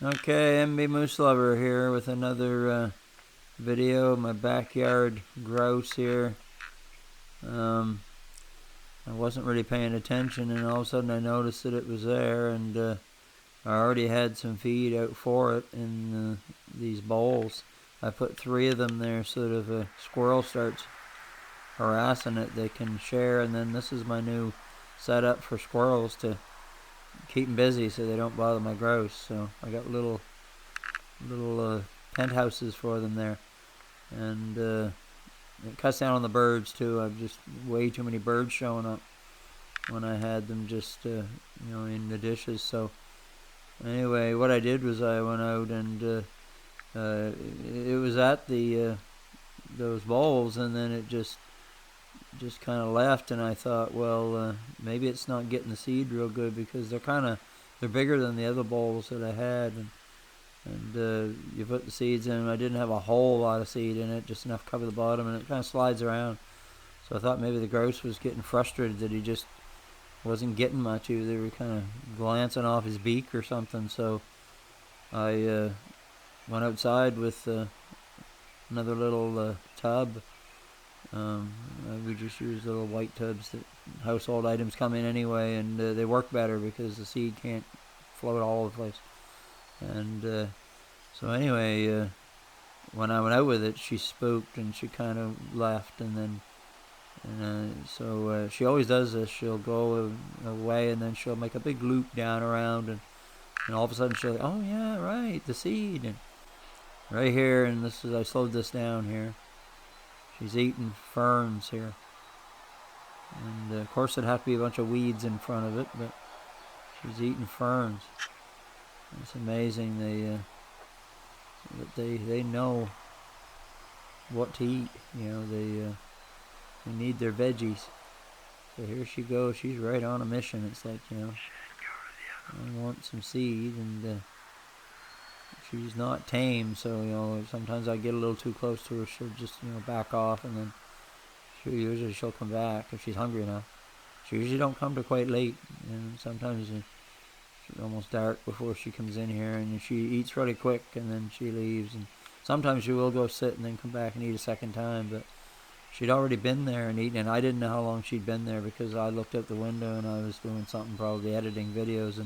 Okay, MB Moose Lover here with another video of my backyard grouse here. I wasn't really paying attention, and all of a sudden I noticed that it was there, and I already had some feed out for it in these bowls. I put 3 of them there so that if a squirrel starts harassing it, they can share. And then this is my new setup for squirrels to keep them busy so they don't bother my grouse. So I got little penthouses for them there, and it cuts down on the birds too. I've just way too many birds showing up when I had them just in the dishes. So anyway, what I did was I went out and it was at the those bowls, and then it just kind of left, and I thought, well, maybe it's not getting the seed real good because they're bigger than the other bowls that I had, and you put the seeds in. I didn't have a whole lot of seed in it, just enough to cover the bottom, and it kind of slides around. So I thought maybe the grouse was getting frustrated that he just wasn't getting much. They were kind of glancing off his beak or something. So I went outside with another little tub. We just use little white tubs that household items come in anyway, and they work better because the seed can't float all over the place. And so anyway, when I went out with it, she spooked and she kind of left, and then so she always does this. She'll go away, and then she'll make a big loop down around, and all of a sudden she'll, oh yeah, right, the seed, and right here, and this is, I slowed this down here. She's eating ferns here, and of course there'd have to be a bunch of weeds in front of it, but she's eating ferns. It's amazing that they know what to eat. They need their veggies. So here she goes. She's right on a mission. It's like, I want some seed, and she's not tame. So sometimes I get a little too close to her. She'll just back off, and then she'll come back if she's hungry enough. She usually don't come to quite late, and sometimes it's almost dark before she comes in here, and she eats really quick, and then she leaves. And sometimes she will go sit and then come back and eat a second time, but she'd already been there and eaten, and I didn't know how long she'd been there because I looked out the window and I was doing something, probably editing videos,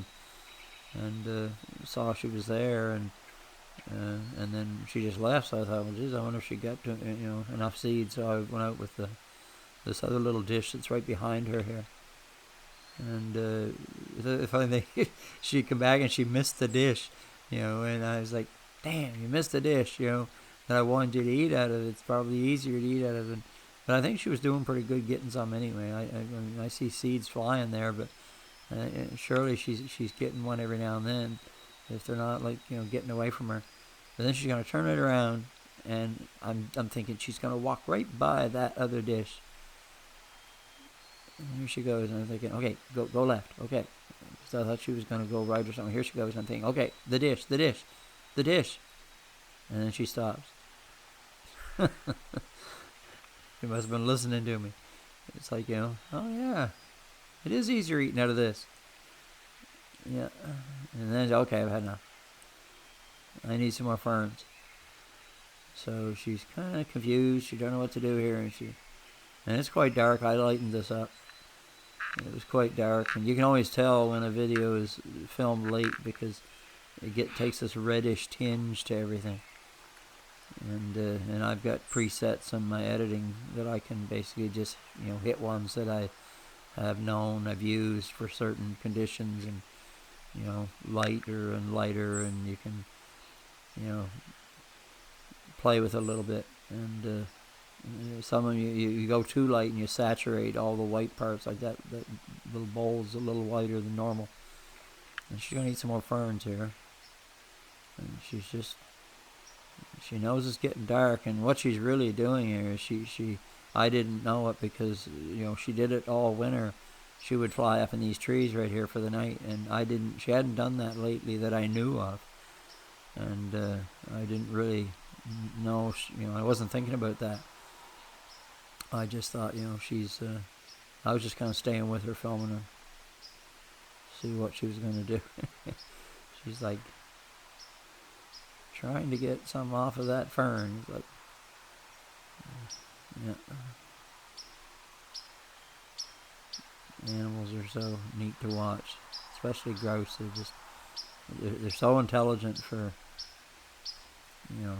and saw she was there, and then she just left. So I thought, well, geez, I wonder if she got to enough seed. So I went out with this other little dish that's right behind her here. And the funny thing, she'd come back and she missed the dish, and I was like, damn, you missed the dish, that I wanted you to eat out of. It's probably easier to eat out of it. But I think she was doing pretty good getting some anyway. I see seeds flying there, but surely she's getting one every now and then, if they're not getting away from her. But then she's gonna turn it around, and I'm thinking she's gonna walk right by that other dish. And here she goes, and I'm thinking, okay, go left, okay. So I thought she was gonna go right or something. Here she goes, and I'm thinking, okay, the dish. And then she stops. She must have been listening to me. It's like, oh yeah, it is easier eating out of this. Yeah. And then, okay, I've had enough. I need some more ferns. So she's kind of confused. She don't know what to do here, and it's quite dark. I lightened this up. It was quite dark, and you can always tell when a video is filmed late because it takes this reddish tinge to everything. And I've got presets on my editing that I can basically just hit ones that I have known I've used for certain conditions, and lighter and lighter, and you can play with it a little bit. And some of you go too light and you saturate all the white parts, like that little bowl's a little whiter than normal. And she's gonna eat some more ferns here, and she knows it's getting dark, and what she's really doing here is I didn't know it because she did it all winter. She would fly up in these trees right here for the night, and she hadn't done that lately that I knew of, and I didn't really know, I wasn't thinking about that. I just thought, she's I was just kind of staying with her, filming her, see what she was going to do. She's like trying to get some off of that fern, but yeah. Animals are so neat to watch, especially grouse. They're so intelligent for, you know,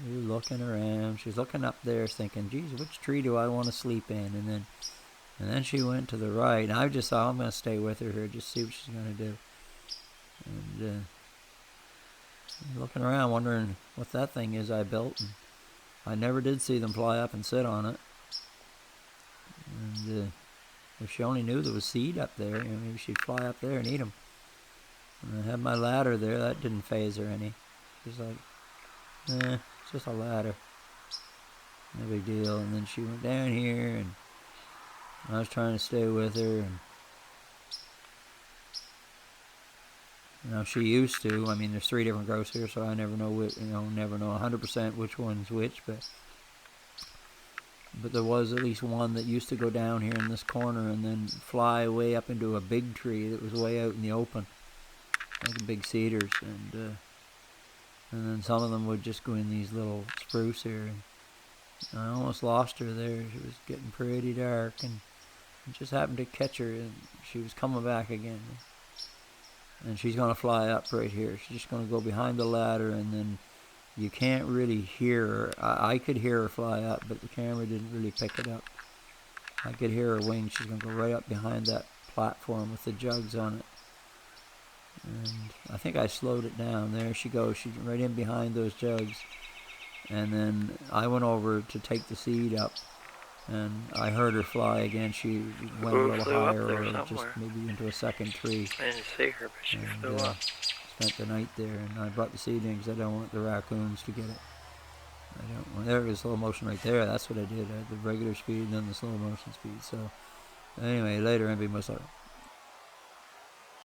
you're looking around. She's looking up there thinking, geez, which tree do I want to sleep in? And then she went to the right, and I just thought, I'm going to stay with her here, just see what she's going to do. And looking around, wondering what that thing is I built. And I never did see them fly up and sit on it. And if she only knew there was seed up there, you know, maybe she'd fly up there and eat them. And I had my ladder there. That didn't faze her any. She's like, it's just a ladder. No big deal. And then she went down here, and I was trying to stay with her. And you know, she used to. I mean, there's 3 different grouse here, so I never know which, never know 100% which one's which, but there was at least one that used to go down here in this corner and then fly way up into a big tree that was way out in the open, like big cedars, and then some of them would just go in these little spruce here. And I almost lost her there. She was getting pretty dark, and I just happened to catch her, and she was coming back again. And she's going to fly up right here. She's just going to go behind the ladder, and then you can't really hear her. I could hear her fly up, but the camera didn't really pick it up. I could hear her wings. She's going to go right up behind that platform with the jugs on it. And I think I slowed it down. There she goes. She's right in behind those jugs. And then I went over to take the seed up, and I heard her fly again. She went a little higher, or just maybe into a second tree. I didn't see her, but she flew up. Spent the night there, and I brought the seed in because I don't want the raccoons to get it. I don't want. There was slow motion right there. That's what I did. I had the regular speed and then the slow motion speed. So anyway, later, everybody must have.